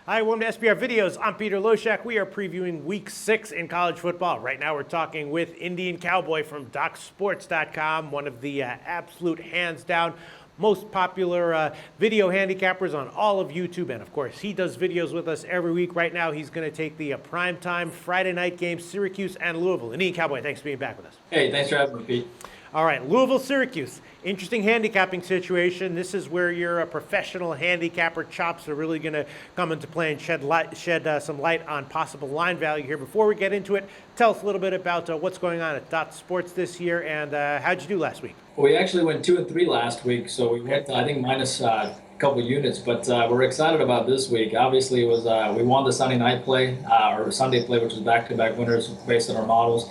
Hi, welcome to SBR Videos. I'm Peter Loshak. We are previewing Week 6 in college football. Right now we're talking with Indian Cowboy from DocSports.com, one of the absolute hands-down most popular video handicappers on all of YouTube. And of course, he does videos with us every week. Right now, he's going to take the primetime Friday night game, Syracuse and Louisville. Indian Cowboy, thanks for being back with us. Hey, thanks for having me, Pete. All right, Louisville, Syracuse. Interesting handicapping situation. This is where your professional handicapper chops are really going to come into play and shed some light on possible line value here. Before we get into it, tell us a little bit about what's going on at Dot Sports this year and how'd you do last week? Well, we actually went 2-3 last week, so we went, I think, minus a couple units, but we're excited about this week. Obviously, it was we won the Sunday night play, or Sunday play, which was back-to-back winners based on our models.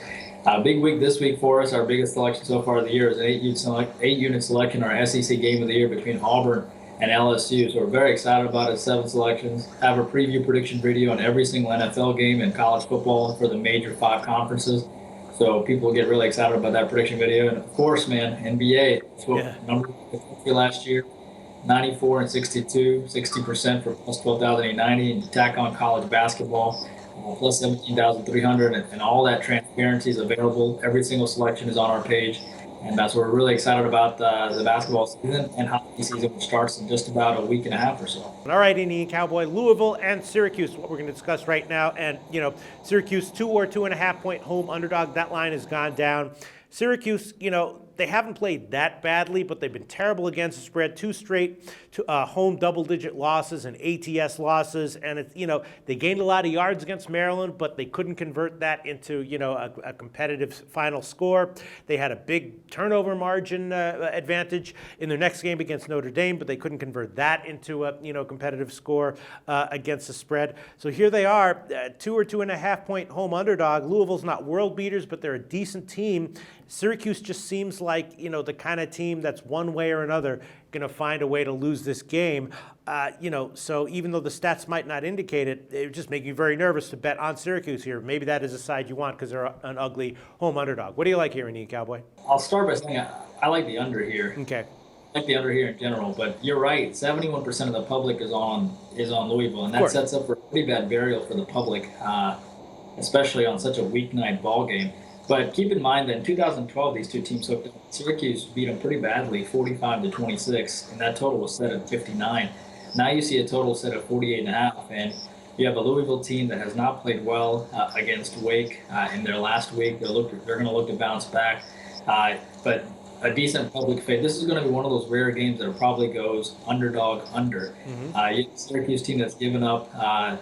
Big week this week for us. Our biggest selection so far of the year is an 8-unit selection, our SEC game of the year between Auburn and LSU. So we're very excited about it. 7 selections. Have a preview prediction video on every single NFL game and college football for the major 5 conferences. So people get really excited about that prediction video. And of course, man, NBA. Number 3 last year, 94 and 62, 60% for plus 12,890. And tack on college basketball. Plus 17,300, and all that transparency is available. Every single selection is on our page, and so we're really excited about the basketball season and hockey season, which starts in just about a week and a half or so. All right, Indian Cowboy, Louisville and Syracuse, what we're going to discuss right now. And, you know, Syracuse 2 or 2.5 point home underdog. That line has gone down. Syracuse, you know, they haven't played that badly, but they've been terrible against the spread. 2 straight home double-digit losses and ATS losses, and it's, you know, they gained a lot of yards against Maryland, but they couldn't convert that into, you know, a competitive final score. They had a big turnover margin advantage in their next game against Notre Dame, but they couldn't convert that into a, you know, competitive score against the spread. So here they are, 2 or 2.5 point home underdog. Louisville's not world beaters, but they're a decent team. Syracuse just seems like, you know, the kind of team that's one way or another going to find a way to lose this game. You know, so even though the stats might not indicate it, it would just make you very nervous to bet on Syracuse here. Maybe that is a side you want because they're an ugly home underdog. What do you like here, Indian Cowboy? I'll start by saying I like the under here. Okay. I like the under here in general, but you're right. 71% of the public is on Louisville, and that sets up for a pretty bad burial for the public, especially on such a weeknight ball game. But keep in mind that in 2012, these two teams hooked up. Syracuse beat them pretty badly, 45-26, and that total was set at 59. Now you see a total set at 48.5, and you have a Louisville team that has not played well against Wake in their last week. They're going to look to bounce back, but a decent public fade. This is going to be one of those rare games that probably goes underdog under. You have a Syracuse team that's given up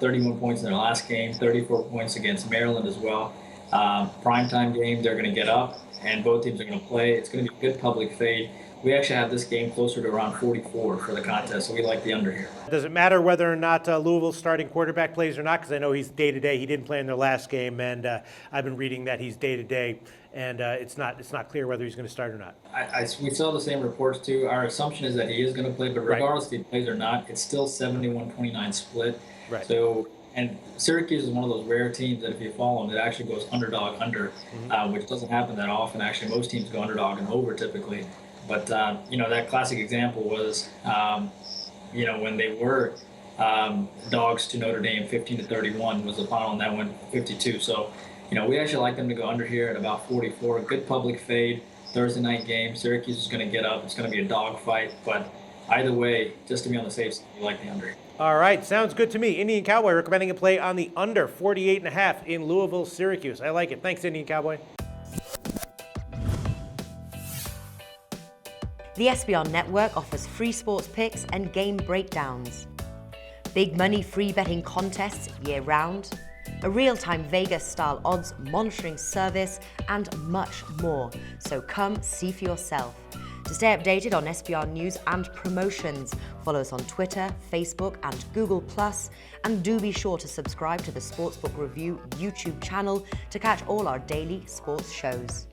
31 points in their last game, 34 points against Maryland as well. Primetime game, they're going to get up, and both teams are going to play. It's going to be a good public fade. We actually have this game closer to around 44 for the contest, so we like the under here. Does it matter whether or not Louisville's starting quarterback plays or not? Because I know he's day-to-day. He didn't play in their last game, and I've been reading that he's day-to-day, and it's not clear whether he's going to start or not. We saw the same reports, too. Our assumption is that he is going to play, but regardless if he plays or not, it's still 71-29 split. Right. So, and Syracuse is one of those rare teams that if you follow them, it actually goes underdog under, which doesn't happen that often. Actually, most teams go underdog and over typically. But, you know, that classic example was, you know, when they were dogs to Notre Dame, 15-31 was the final, and that went 52. So, you know, we actually like them to go under here at about 44. A good public fade, Thursday night game. Syracuse is going to get up. It's going to be a dog fight. But either way, just to be on the safe side, we like the under. All right, sounds good to me. Indian Cowboy recommending a play on the under 48.5 in Louisville, Syracuse. I like it. Thanks, Indian Cowboy. The SBR Network offers free sports picks and game breakdowns, big money free betting contests year-round, a real-time Vegas-style odds monitoring service, and much more. So come see for yourself. To stay updated on SBR news and promotions, follow us on Twitter, Facebook, and Google+, and do be sure to subscribe to the Sportsbook Review YouTube channel to catch all our daily sports shows.